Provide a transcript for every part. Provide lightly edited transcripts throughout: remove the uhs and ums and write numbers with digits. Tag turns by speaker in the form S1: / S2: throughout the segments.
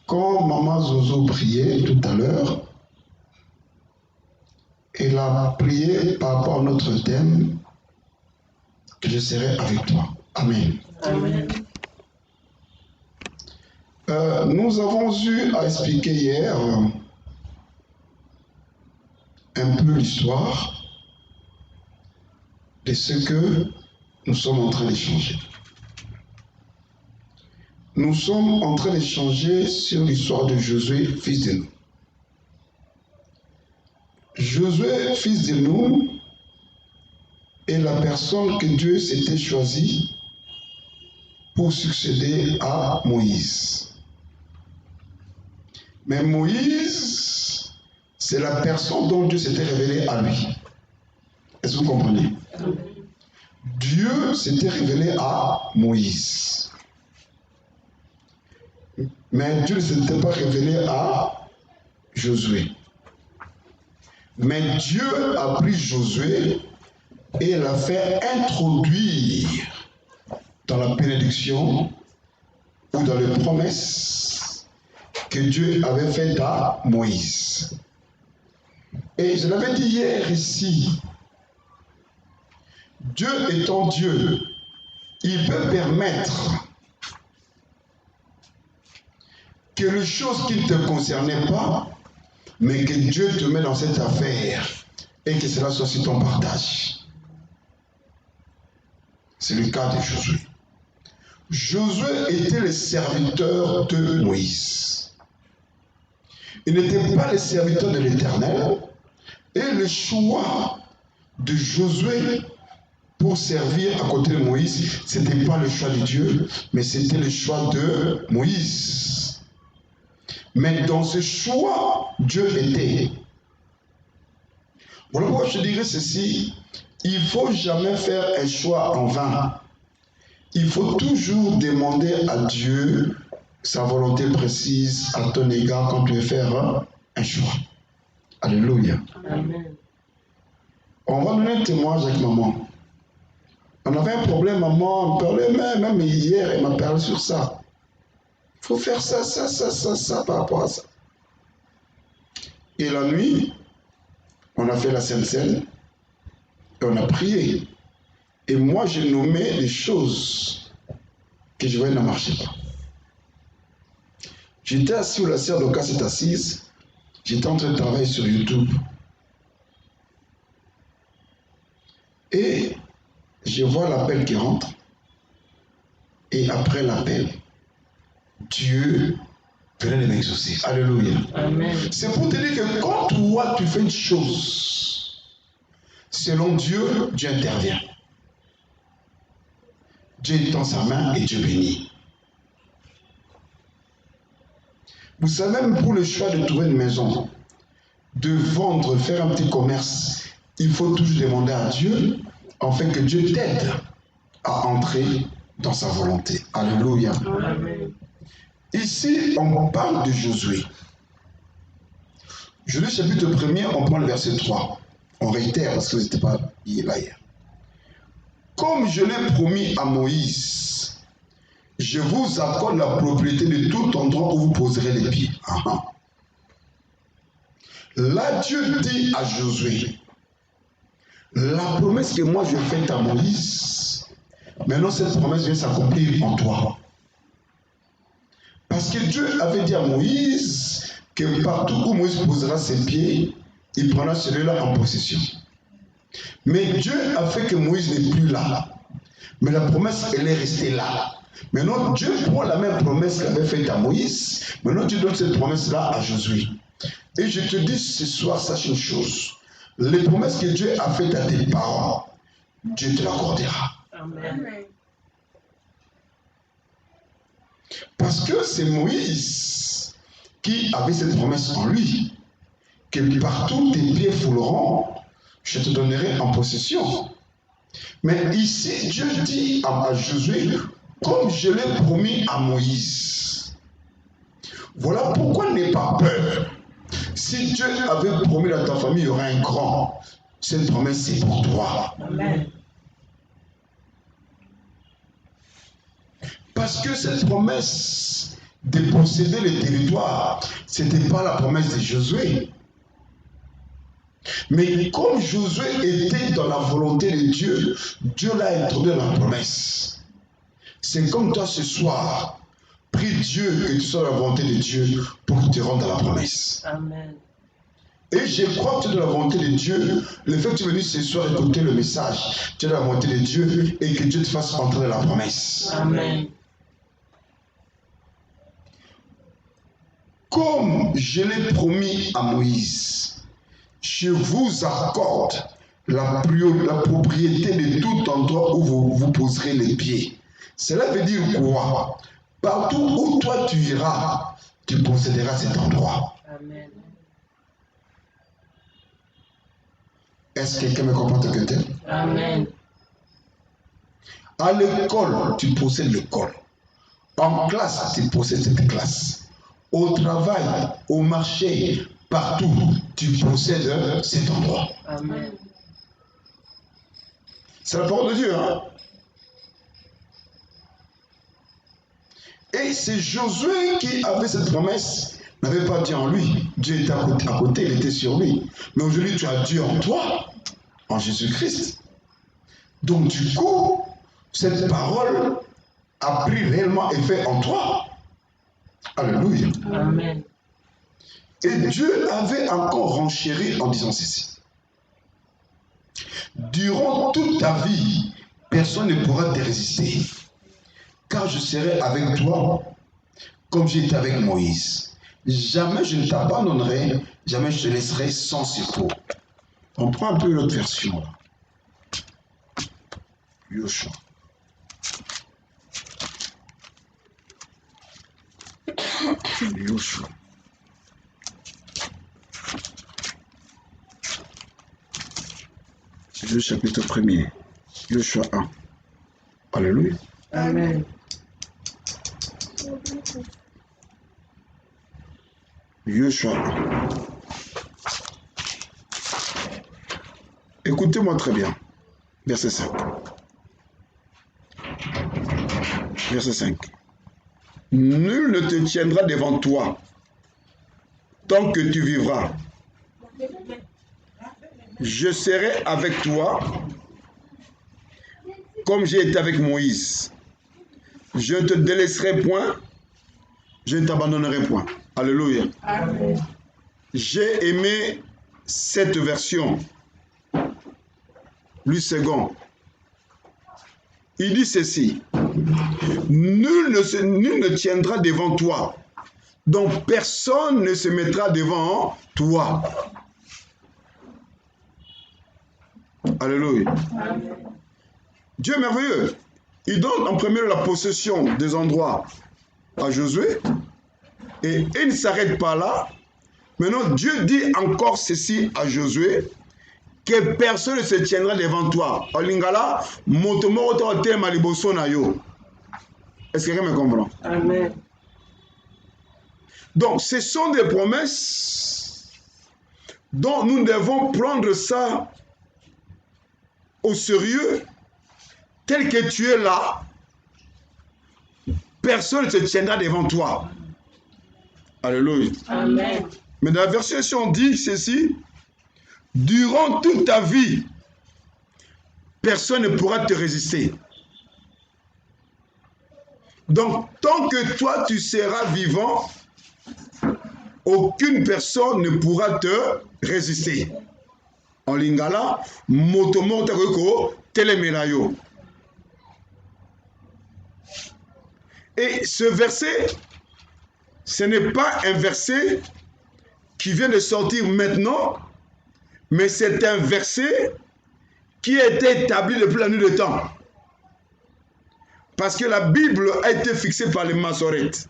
S1: Quand Maman Zozo priait tout à l'heure, elle a prié par rapport à notre thème que je serai avec toi. Amen.
S2: Amen.
S1: Nous avons eu à expliquer hier un peu l'histoire de ce que nous sommes en train d'échanger. Nous sommes en train d'échanger sur l'histoire de Josué, fils de Nun. Josué, fils de Nun, est la personne que Dieu s'était choisie pour succéder à Moïse. Mais Moïse, c'est la personne dont Dieu s'était révélé à lui. Est-ce que vous comprenez? Dieu s'était révélé à Moïse. Mais Dieu ne s'était pas révélé à Josué. Mais Dieu a pris Josué et l'a fait introduire dans la bénédiction ou dans les promesses que Dieu avait faites à Moïse. Et je l'avais dit hier ici, Dieu étant Dieu, il peut permettre que les choses qui ne te concernaient pas, mais que Dieu te met dans cette affaire et que cela soit sur ton partage. C'est le cas de Josué. Josué était le serviteur de Moïse. Il n'était pas le serviteur de l'Éternel. Et le choix de Josué pour servir à côté de Moïse, ce n'était pas le choix de Dieu, mais c'était le choix de Moïse. Mais dans ce choix, Dieu était. Voilà pourquoi je dirais ceci, il ne faut jamais faire un choix en vain. Il faut toujours demander à Dieu sa volonté précise à ton égard quand tu veux faire un choix. Alléluia.
S2: Amen.
S1: On va donner un témoignage avec maman. On avait un problème, maman, on parlait même hier, elle m'a parlé sur ça. Il faut faire ça par rapport à ça. Et la nuit, on a fait la Sainte Seine et on a prié. Et moi, j'ai nommé des choses que je voyais ne marchaient pas. J'étais assis où la sœur Doka s'est assise. J'étais en train de travailler sur YouTube. Et je vois l'appel qui rentre. Et après l'appel, Dieu venait de m'exaucer. Alléluia.
S2: Amen.
S1: C'est pour te dire que quand toi tu fais une chose, selon Dieu, Dieu intervient. Dieu tend sa main et Dieu bénit. Vous savez, même pour le choix de trouver une maison, de vendre, faire un petit commerce, il faut toujours demander à Dieu, en fait que Dieu t'aide à entrer dans sa volonté. Alléluia.
S2: Amen.
S1: Ici, on parle de Josué. Josué chapitre 1er, on prend le verset 3. On réitère parce que vous n'étiez pas là hier. Comme je l'ai promis à Moïse, je vous accorde la propriété de tout endroit où vous poserez les pieds. Là, Dieu dit à Josué, la promesse que moi je fais à Moïse, maintenant cette promesse vient s'accomplir en toi. Parce que Dieu avait dit à Moïse que partout où Moïse posera ses pieds, il prendra celui-là en possession. Mais Dieu a fait que Moïse n'est plus là. Mais la promesse, elle est restée là. Maintenant, Dieu prend la même promesse qu'il avait faite à Moïse. Maintenant, Dieu donne cette promesse-là à Josué. Et je te dis ce soir, sache une chose. Les promesses que Dieu a faites à tes parents, Dieu te l'accordera.
S2: Amen.
S1: Parce que c'est Moïse qui avait cette promesse en lui. Que partout tes pieds fouleront, je te donnerai en possession. Mais ici, Dieu dit à Josué, comme je l'ai promis à Moïse. Voilà pourquoi n'aie pas peur. Si Dieu avait promis à ta famille, il y aura un grand. Cette promesse, c'est pour toi.
S2: Amen.
S1: Parce que cette promesse, de posséder les territoires. Ce n'était pas la promesse de Josué. Mais comme Josué était dans la volonté de Dieu, Dieu l'a introduit dans la promesse. C'est comme toi ce soir. Prie Dieu que tu sois dans la volonté de Dieu pour que tu rentres dans la promesse.
S2: Amen.
S1: Et je crois que tu es dans la volonté de Dieu. Le fait que tu es venu ce soir écouter le message, tu es dans la volonté de Dieu et que Dieu te fasse entrer dans la promesse.
S2: Amen.
S1: Comme je l'ai promis à Moïse, je vous accorde la propriété de tout endroit où vous poserez les pieds. Cela veut dire quoi? Partout où toi tu iras, tu posséderas cet endroit.
S2: Amen.
S1: Est-ce que quelqu'un me comprend tel que tel?
S2: Amen.
S1: À l'école, tu possèdes l'école. En classe, tu possèdes cette classe. Au travail, au marché, partout, tu possèdes cet endroit.
S2: Amen.
S1: C'est la parole de Dieu, hein? Et c'est Josué qui avait cette promesse, n'avait pas Dieu en lui. Dieu était à côté, il était sur lui. Mais aujourd'hui, tu as Dieu en toi, en Jésus-Christ. Donc du coup, cette parole a pris réellement effet en toi. Alléluia.
S2: Amen.
S1: Et Dieu avait encore renchéri en disant ceci. Durant toute ta vie, personne ne pourra te résister. Car je serai avec toi comme j'étais avec Moïse. Jamais je ne t'abandonnerai, jamais je te laisserai sans secours. On prend un peu l'autre version là. Yoshua. Yoshua. Le chapitre 1er. Yoshua 1. Alléluia.
S2: Amen.
S1: Yoshua 1. Écoutez-moi très bien. Verset 5. Verset 5. Nul ne te tiendra devant toi tant que tu vivras. Je serai avec toi comme j'ai été avec Moïse. Je ne te délaisserai point, je ne t'abandonnerai point. Alléluia.
S2: Amen.
S1: J'ai aimé cette version. Lui second. Il dit ceci. Nul ne tiendra devant toi. Donc personne ne se mettra devant toi. Alléluia.
S2: Amen.
S1: Dieu est merveilleux. Il donne en premier la possession des endroits à Josué. Et il ne s'arrête pas là. Maintenant, Dieu dit encore ceci à Josué, que personne ne se tiendra devant toi. En lingala, motomo te maliboso na yo. Est-ce que quelqu'un me comprend?
S2: Amen.
S1: Donc, ce sont des promesses dont nous devons prendre ça au sérieux. Tel que tu es là, personne ne se tiendra devant toi. Alléluia.
S2: Amen.
S1: Mais dans la version dit ceci, durant toute ta vie, personne ne pourra te résister. Donc, tant que toi tu seras vivant, aucune personne ne pourra te résister. En lingala, motomo takoko telemelayo. Et ce verset, ce n'est pas un verset qui vient de sortir maintenant, mais c'est un verset qui a été établi depuis la nuit de temps. Parce que la Bible a été fixée par les Massorètes.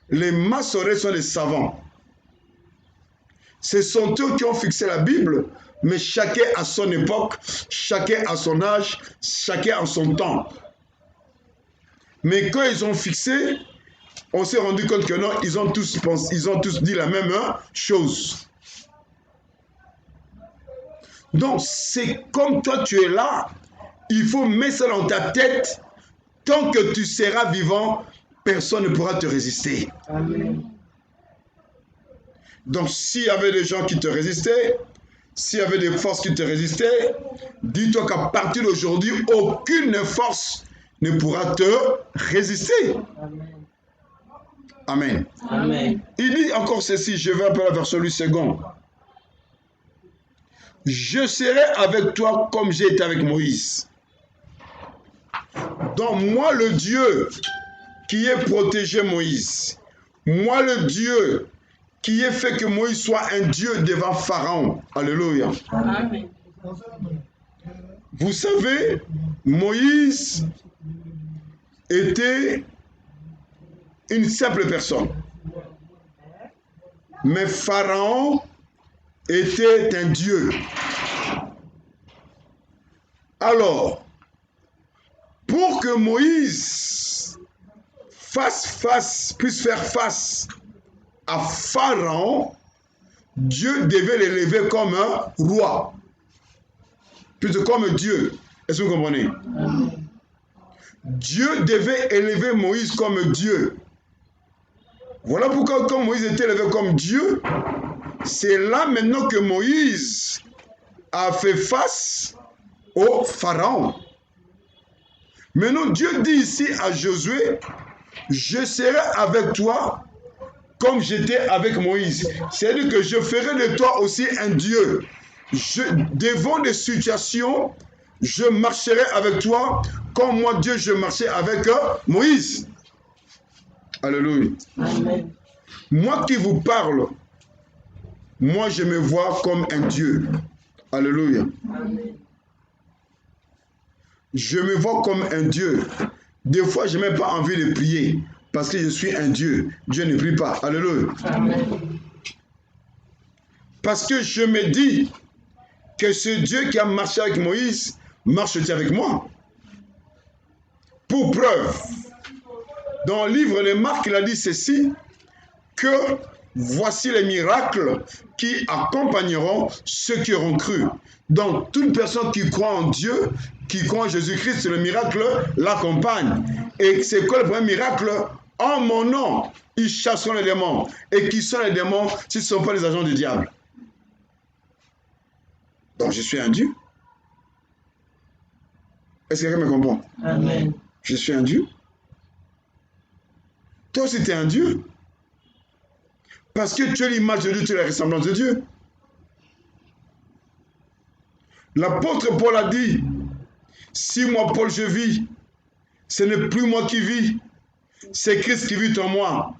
S1: Les Massorètes sont les savants. Ce sont eux qui ont fixé la Bible, mais chacun à son époque, chacun à son âge, chacun en son temps. Mais quand ils ont fixé, on s'est rendu compte que non, ils ont tous dit la même chose. Donc, c'est comme toi tu es là, il faut mettre ça dans ta tête. Tant que tu seras vivant, personne ne pourra te résister.
S2: Amen.
S1: Donc, s'il y avait des gens qui te résistaient, s'il y avait des forces qui te résistaient, dis-toi qu'à partir d'aujourd'hui, aucune force ne pourra te résister. Amen.
S2: Amen.
S1: Il dit encore ceci, je vais un peu vers celui second. Je serai avec toi comme j'ai été avec Moïse. Donc moi le Dieu qui ai protégé Moïse, moi le Dieu qui ai fait que Moïse soit un Dieu devant Pharaon. Alléluia.
S2: Amen.
S1: Vous savez, Moïse était une simple personne. Mais Pharaon était un Dieu. Alors, pour que Moïse puisse faire face à Pharaon, Dieu devait l'élever comme un roi, plutôt comme Dieu. Est-ce que vous comprenez? Dieu devait élever Moïse comme Dieu. Voilà pourquoi quand Moïse était élevé comme Dieu, c'est là maintenant que Moïse a fait face au Pharaon. Maintenant, Dieu dit ici à Josué, je serai avec toi comme j'étais avec Moïse. C'est-à-dire que je ferai de toi aussi un Dieu. Devant des situations, je marcherai avec toi comme moi, Dieu, je marchais avec Moïse. Alléluia.
S2: Amen.
S1: Moi qui vous parle, moi je me vois comme un Dieu. Alléluia.
S2: Amen.
S1: Je me vois comme un Dieu. Des fois, je n'ai même pas envie de prier parce que je suis un Dieu. Dieu ne prie pas. Alléluia.
S2: Amen.
S1: Parce que je me dis que ce Dieu qui a marché avec Moïse marche avec moi. Pour preuve, dans le livre de Marc, il a dit ceci, que voici les miracles qui accompagneront ceux qui auront cru. Donc, toute personne qui croit en Dieu, qui croit en Jésus-Christ, le miracle l'accompagne. Et c'est quoi le premier miracle? En mon nom, ils chasseront les démons. Et qui sont les démons s'ils ne sont pas les agents du diable? Donc, je suis un Dieu. Est-ce que quelqu'un me comprend?
S2: Amen.
S1: Je suis un Dieu. Toi aussi, tu es un Dieu. Parce que tu es l'image de Dieu, tu es la ressemblance de Dieu. L'apôtre Paul a dit, si moi, Paul, je vis, ce n'est plus moi qui vis, c'est Christ qui vit en moi.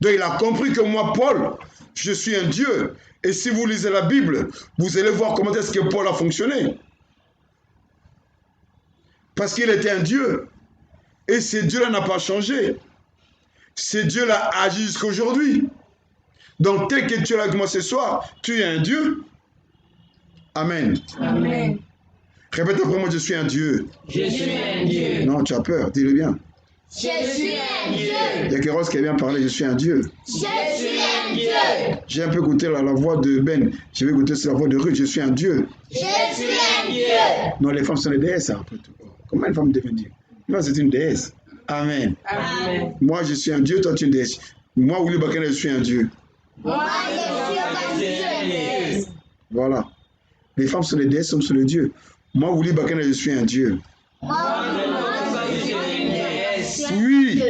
S1: Donc il a compris que moi, Paul, je suis un Dieu. Et si vous lisez la Bible, vous allez voir comment est-ce que Paul a fonctionné. Parce qu'il était un Dieu. Et ce Dieu-là n'a pas changé. Ce Dieu-là agit jusqu'à aujourd'hui. Donc tel que tu es là avec moi ce soir, tu es un Dieu. Amen.
S2: Amen.
S1: Répète après moi, je suis un Dieu.
S2: Je suis un Dieu.
S1: Non, tu as peur, dis-le bien.
S3: Je suis un Dieu.
S1: Il y a quelqu'un qui a bien parlé, je suis un Dieu.
S3: Je suis un Dieu.
S1: J'ai un peu écouté la voix de Ben, je vais écouter la voix de Ruth, je suis un Dieu.
S3: Je suis un Dieu.
S1: Non, les femmes sont des déesses, après tout. Comment une femme devient Dieu? Moi, c'est une déesse. Amen.
S2: Amen.
S1: Moi, je suis un Dieu, toi, tu es une déesse. Moi, Willy Bakane, je suis un Dieu.
S3: Moi, je suis un Dieu.
S1: Voilà. Les femmes sont des déesses, nous sommes les dieux. Moi, Willy Bakane, je suis un Dieu.
S3: Moi, je suis un Dieu.
S1: Oui.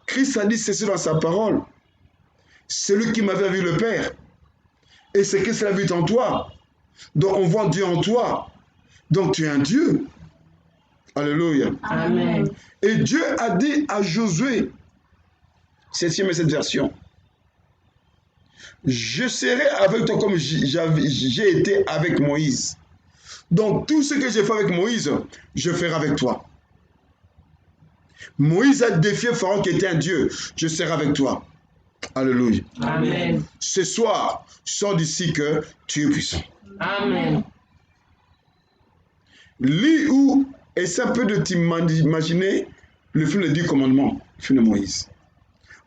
S1: Christ a dit ceci dans sa parole. Celui qui m'avait vu le Père. Et c'est Christ l'a vu en toi. Donc on voit Dieu en toi. Donc tu es un Dieu. Alléluia.
S2: Amen.
S1: Et Dieu a dit à Josué, 7e et cette version, je serai avec toi comme j'ai été avec Moïse. Donc tout ce que j'ai fait avec Moïse, je ferai avec toi. Moïse a défié Pharaon qui était un Dieu. Je serai avec toi. Alléluia.
S2: Amen.
S1: Ce soir, sors d'ici que tu es puissant.
S2: Amen.
S1: Lis ou essaie un peu de t'imaginer le film des 10 commandements, le film de Moïse.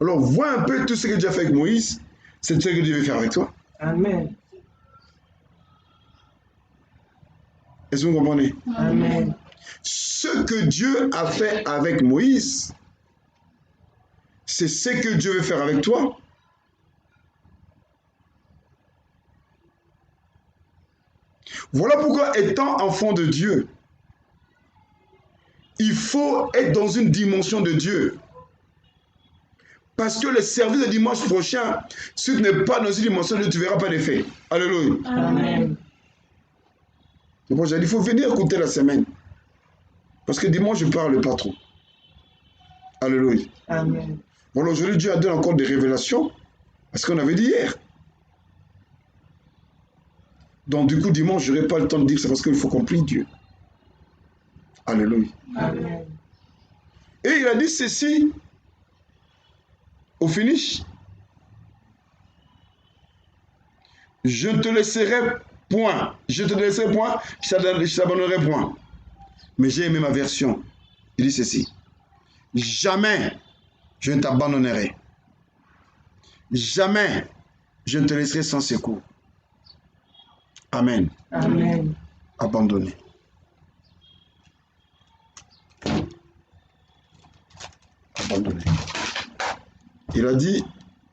S1: Alors vois un peu tout ce que Dieu a fait avec Moïse, c'est ce que Dieu veut faire avec toi.
S2: Amen.
S1: Est-ce que vous comprenez?
S2: Amen.
S1: Ce que Dieu a fait avec Moïse, c'est ce que Dieu veut faire avec toi. Voilà pourquoi, étant enfant de Dieu, il faut être dans une dimension de Dieu. Parce que le service de dimanche prochain, si tu n'es pas dans une dimension de Dieu, tu ne verras pas d'effet. Alléluia.
S2: Amen.
S1: C'est pour ça qu'il faut venir écouter la semaine. Parce que dimanche, je ne parle pas trop. Alléluia.
S2: Amen.
S1: Voilà, aujourd'hui, Dieu a donné encore des révélations. Parce qu'on avait dit hier. Donc, du coup, dimanche, je n'aurai pas le temps de dire que c'est parce qu'il faut qu'on prie Dieu. Alléluia.
S2: Amen.
S1: Et il a dit ceci au finish. Je ne te laisserai point. Je te laisserai point. Je t'abandonnerai point. Mais j'ai aimé ma version. Il dit ceci. Jamais je ne t'abandonnerai. Jamais je ne te laisserai sans secours. Amen.
S2: Amen.
S1: Abandonné. Abandonné. Il a dit,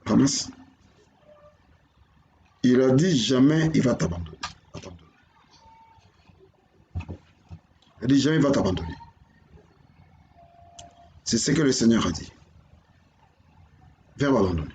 S1: ramasse. Il a dit jamais il va t'abandonner. Il a dit jamais il va t'abandonner. C'est ce que le Seigneur a dit. Verbe abandonner.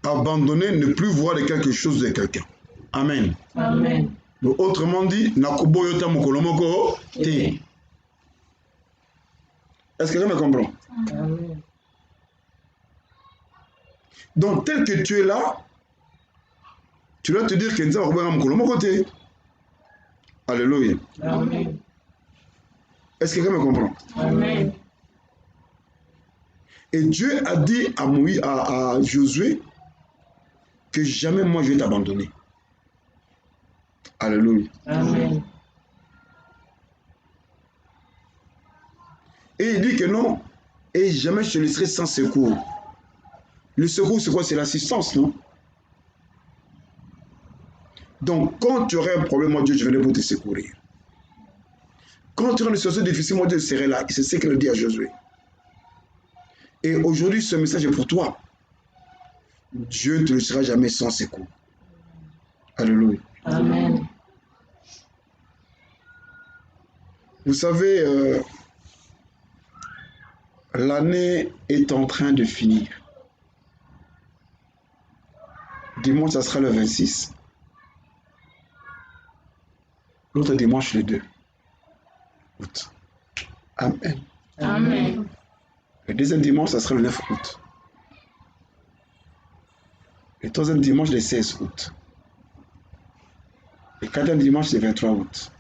S1: Abandonner, ne plus voir de quelque chose de quelqu'un. Amen.
S2: Amen.
S1: Donc, autrement dit, Nakobo yota mokolomoko te. Est-ce que quelqu'un me comprend?
S2: Amen.
S1: Donc, tel que tu es là, tu dois te dire que Nzamba Nakobo mokolomoko te. Alléluia.
S2: Amen.
S1: Est-ce que quelqu'un me comprend?
S2: Amen.
S1: Et Dieu a dit à Moïse, à Josué, que jamais moi je vais t'abandonner. Alléluia.
S2: Amen.
S1: Et il dit que non, et jamais je te laisserai sans secours. Le secours, c'est quoi? C'est l'assistance, non? Donc, quand tu aurais un problème, moi Dieu, je viendrai pour te secourir. Quand tu auras une situation difficile, moi Dieu serai là. C'est ce qu'il dit à Josué. Et aujourd'hui, ce message est pour toi. Dieu ne te laissera jamais sans secours. Alléluia.
S2: Amen.
S1: Vous savez, l'année est en train de finir. Dimanche, ça sera le 26. L'autre dimanche, le 2 août. Amen.
S2: Amen.
S1: Le deuxième dimanche, ça sera le 9 août. Le troisième dimanche, le 16 août. Le quatrième dimanche, le 23 août.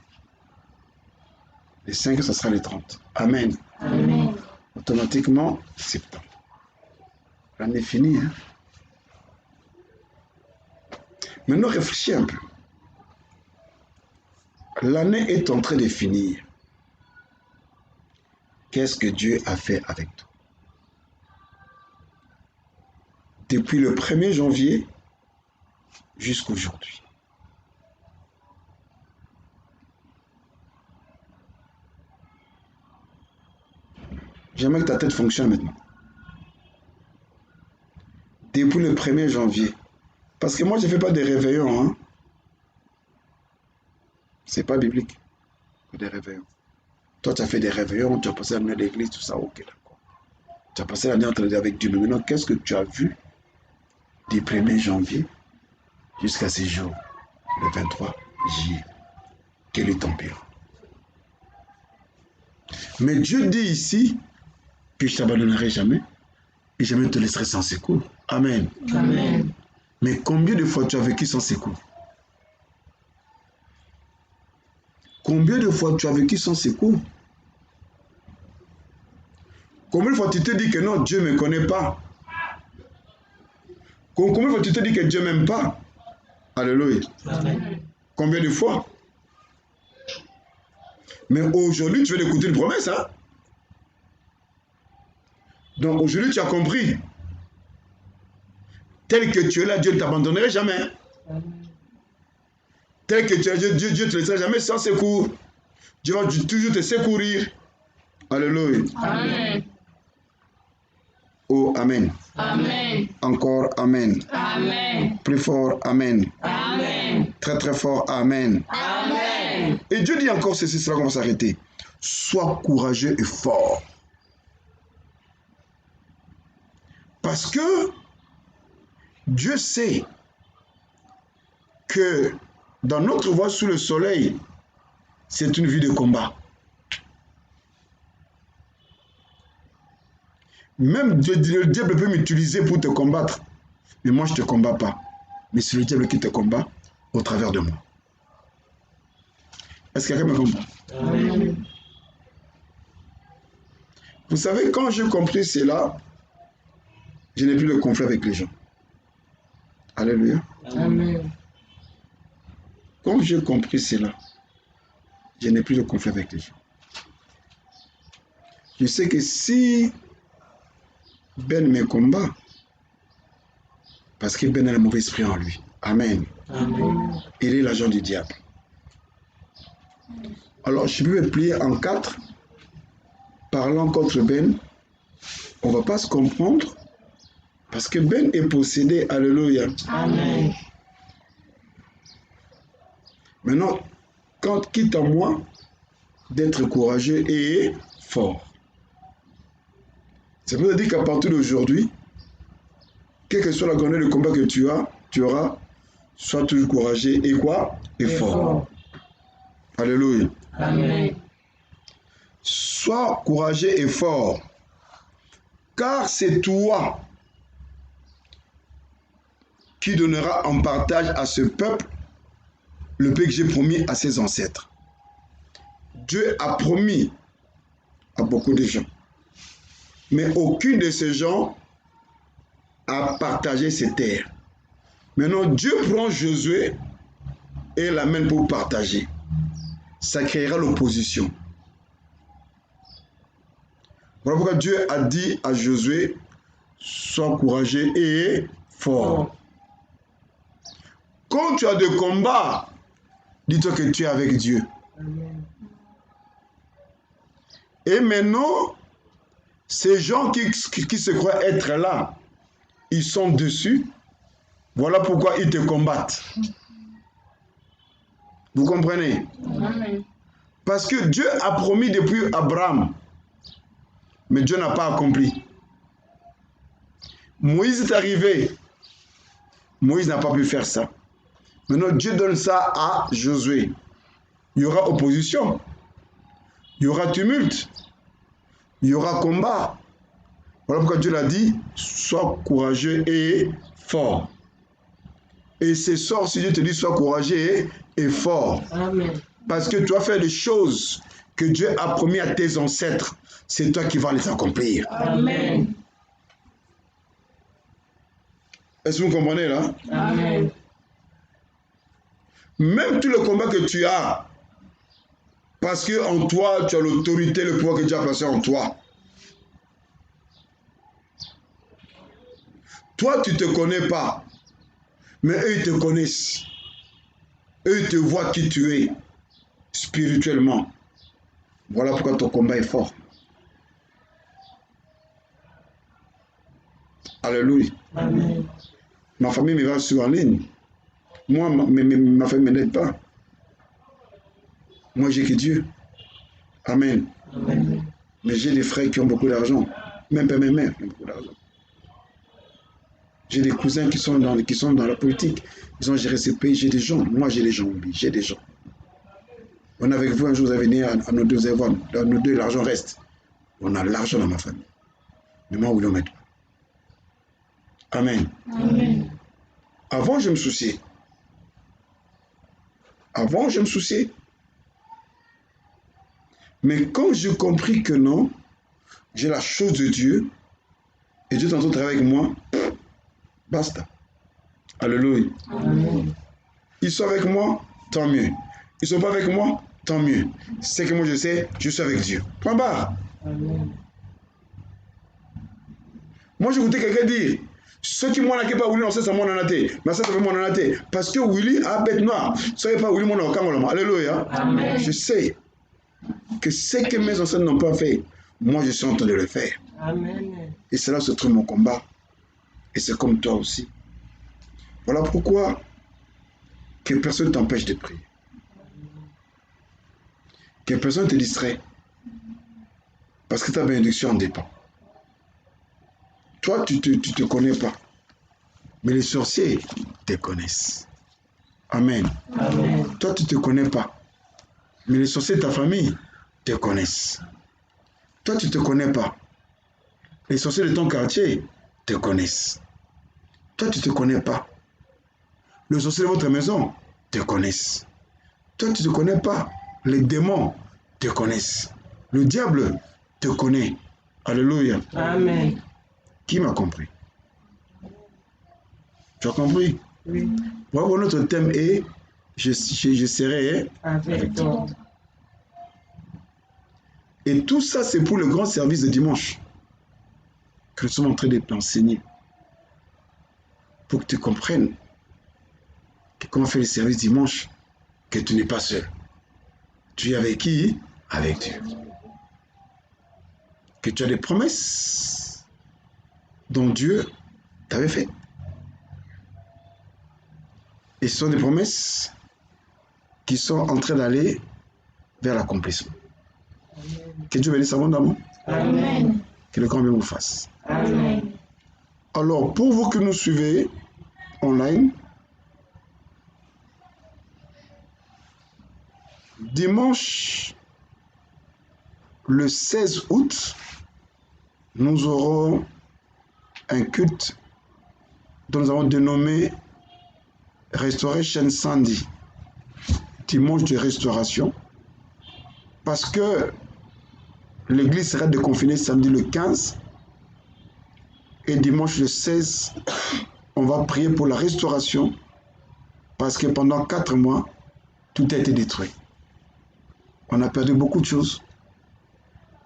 S1: Le 5, ça sera le 30. Amen.
S2: Amen.
S1: Automatiquement, septembre. L'année est finie. Hein? Maintenant, réfléchis un peu. L'année est en train de finir. Qu'est-ce que Dieu a fait avec toi? Depuis le 1er janvier jusqu'à aujourd'hui. J'aimerais que ta tête fonctionne maintenant. Depuis le 1er janvier. Parce que moi, je ne fais pas des réveillons. Hein? Ce n'est pas biblique. Des réveillons. Toi, tu as fait des réveillons, tu as passé l'année à l'église, tout ça, ok, d'accord. Tu as passé l'année entre avec Dieu. Mais maintenant, qu'est-ce que tu as vu du 1er janvier jusqu'à ce jour, le 23 juillet? Quel est ton bilan? Mais Dieu dit ici que je ne t'abandonnerai jamais et jamais ne te laisserai sans secours. Amen.
S2: Amen.
S1: Mais combien de fois tu as vécu sans secours? Combien de fois tu as vécu sans secours? Combien de fois tu te dis que non, Dieu ne me connaît pas? Combien de fois tu te dis que Dieu ne m'aime pas? Alléluia.
S2: Amen.
S1: Combien de fois? Mais aujourd'hui, tu veux écouter une promesse, hein? Donc aujourd'hui, tu as compris. Tel que tu es là, Dieu ne t'abandonnerait jamais. Tel que tu es, Dieu ne te laissera jamais sans secours. Dieu va toujours te secourir. Alléluia.
S2: Amen.
S1: Oh, amen.
S2: Amen.
S1: Encore, amen.
S2: Amen.
S1: Plus fort, amen.
S2: Amen.
S1: Très très fort, amen.
S2: Amen.
S1: Et Dieu dit encore ceci, c'est là qu'on va s'arrêter. Sois courageux et fort. Parce que Dieu sait que dans notre voie sous le soleil, c'est une vie de combat. Même le diable peut m'utiliser pour te combattre. Mais moi, je ne te combats pas. Mais c'est le diable qui te combat au travers de moi. Est-ce que quelqu'un me comprend?
S2: Amen.
S1: Vous savez, quand j'ai compris cela, je n'ai plus de conflit avec les gens. Alléluia.
S2: Amen.
S1: Quand j'ai compris cela, je n'ai plus de conflit avec les gens. Je sais que si Ben me combat, parce que Ben a le mauvais esprit en lui. Amen.
S2: Amen.
S1: Il est l'agent du diable. Alors, je peux me plier en 4, parlant contre Ben. On ne va pas se comprendre, parce que Ben est possédé. Alléluia.
S2: Amen.
S1: Maintenant, quitte à moi d'être courageux et fort. Ça veut dire qu'à partir d'aujourd'hui, quelle que soit la grandeur de combat que tu auras, sois toujours courageux et quoi? Et fort. Alléluia.
S2: Amen.
S1: Sois courageux et fort, car c'est toi qui donneras en partage à ce peuple le pays que j'ai promis à ses ancêtres. Dieu a promis à beaucoup de gens, mais aucun de ces gens a partagé ses terres. Maintenant, Dieu prend Josué et l'amène pour partager. Ça créera l'opposition. Voilà pourquoi Dieu a dit à Josué, sois courageux et fort. Quand tu as des combats, dis-toi que tu es avec Dieu.
S2: Amen.
S1: Et maintenant, ces gens qui se croient être là, ils sont dessus. Voilà pourquoi ils te combattent. Vous comprenez?
S2: Amen.
S1: Parce que Dieu a promis depuis Abraham, mais Dieu n'a pas accompli. Moïse est arrivé. Moïse n'a pas pu faire ça. Maintenant, Dieu donne ça à Josué. Il y aura opposition. Il y aura tumulte. Il y aura combat. Voilà pourquoi Dieu l'a dit, sois courageux et fort. Et c'est ça, si Dieu te dit, sois courageux et fort.
S2: Amen.
S1: Parce que tu vas faire des choses que Dieu a promis à tes ancêtres. C'est toi qui vas les accomplir.
S2: Amen.
S1: Est-ce que vous comprenez là?
S2: Amen.
S1: Même tout le combat que tu as, parce que en toi, tu as l'autorité, le pouvoir que Dieu a placé en toi. Toi, tu ne te connais pas, mais eux, ils te connaissent. Eux, ils te voient qui tu es, spirituellement. Voilà pourquoi ton combat est fort. Alléluia.
S2: Amen.
S1: Ma famille me va sur en ligne. Moi, ma famille ne m'aide pas. Moi, j'ai que Dieu. Amen.
S2: Amen.
S1: Mais j'ai des frères qui ont beaucoup d'argent. Même pas mes mères qui ont beaucoup d'argent. J'ai des cousins qui sont dans la politique. Ils ont géré ce pays. J'ai des gens. Moi, j'ai des gens. J'ai des gens. On est avec vous un jour, vous allez venir à nos deux, dans nos deux, l'argent reste. On a l'argent dans ma famille. Mais moi, où le mettre? Amen.
S2: Amen.
S1: Avant, je me souciais. Avant, je me souciais. Mais quand j'ai compris que non, j'ai la chose de Dieu, et Dieu tantôt travaille avec moi, basta. Alléluia.
S2: Amen.
S1: Ils sont avec moi, tant mieux. Ils ne sont pas avec moi, tant mieux. C'est que moi je sais, je suis avec Dieu. Point barre.
S2: Amen.
S1: Moi j'écoutais quelqu'un dire, ceux qui m'ont pas Willy, on sait ça, mon anaté. Mais ça, ça fait mon anaté. Parce que Willy a bête noire. Ce n'est pas Willy, mon anaté. Alléluia.
S2: Amen.
S1: Je sais que ce que mes ancêtres n'ont pas fait, moi je suis en train de le faire.
S2: Amen.
S1: Et c'est là se trouve mon combat. Et c'est comme toi aussi. Voilà pourquoi que personne ne t'empêche de prier. Que personne ne te distrait. Parce que ta bénédiction en dépend. Toi, tu te connais pas. Mais les sorciers te connaissent. Amen.
S2: Amen.
S1: Toi, tu ne te connais pas. Mais les sorciers de ta famille te connaissent. Toi, tu ne te connais pas. Les sorciers de ton quartier te connaissent. Toi, tu ne te connais pas. Les sorciers de votre maison te connaissent. Toi, tu ne te connais pas. Les démons te connaissent. Le diable te connaît. Alléluia.
S2: Amen.
S1: Qui m'a compris? Tu as compris?
S2: Oui.
S1: Voilà, notre thème est je serai
S2: Avec toi.
S1: Et tout ça, c'est pour le grand service de dimanche que nous sommes en train d'enseigner. Pour que tu comprennes que quand on fait le service dimanche, que tu n'es pas seul. Tu es avec qui? Avec Dieu. Que tu as des promesses dont Dieu t'avait fait. Et ce sont des promesses qui sont en train d'aller vers l'accomplissement. Que Dieu bénisse abondamment.
S2: Amen.
S1: Que le grand bien vous fasse.
S2: Amen.
S1: Alors, pour vous que nous suivez online, dimanche, le 16 août, nous aurons un culte dont nous avons dénommé Restoration Sunday, dimanche de restauration, parce que l'église sera déconfinée samedi le 15 et dimanche le 16, on va prier pour la restauration parce que pendant 4 mois, tout a été détruit. On a perdu beaucoup de choses.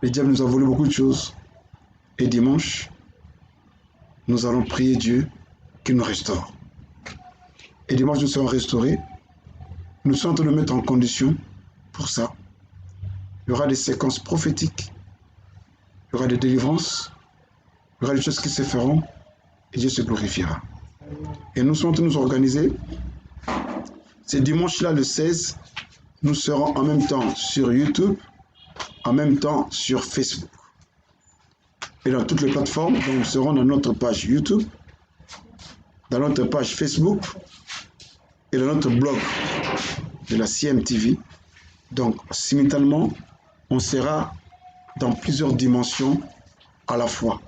S1: Le diable nous a volé beaucoup de choses. Et dimanche, nous allons prier Dieu qu'il nous restaure. Et dimanche, nous serons restaurés. Nous sommes en train de mettre en condition pour ça. Il y aura des séquences prophétiques. Il y aura des délivrances. Il y aura des choses qui se feront. Et Dieu se glorifiera. Et nous sommes en train de nous organiser. C'est dimanche-là, le 16, nous serons en même temps sur YouTube, en même temps sur Facebook. Et dans toutes les plateformes, donc nous serons dans notre page YouTube, dans notre page Facebook et dans notre blog de la CMTV. Donc, simultanément, on sera dans plusieurs dimensions à la fois.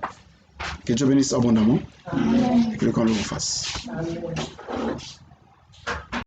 S1: Que Dieu bénisse abondamment et que le grand le vous fasse.
S2: Amen.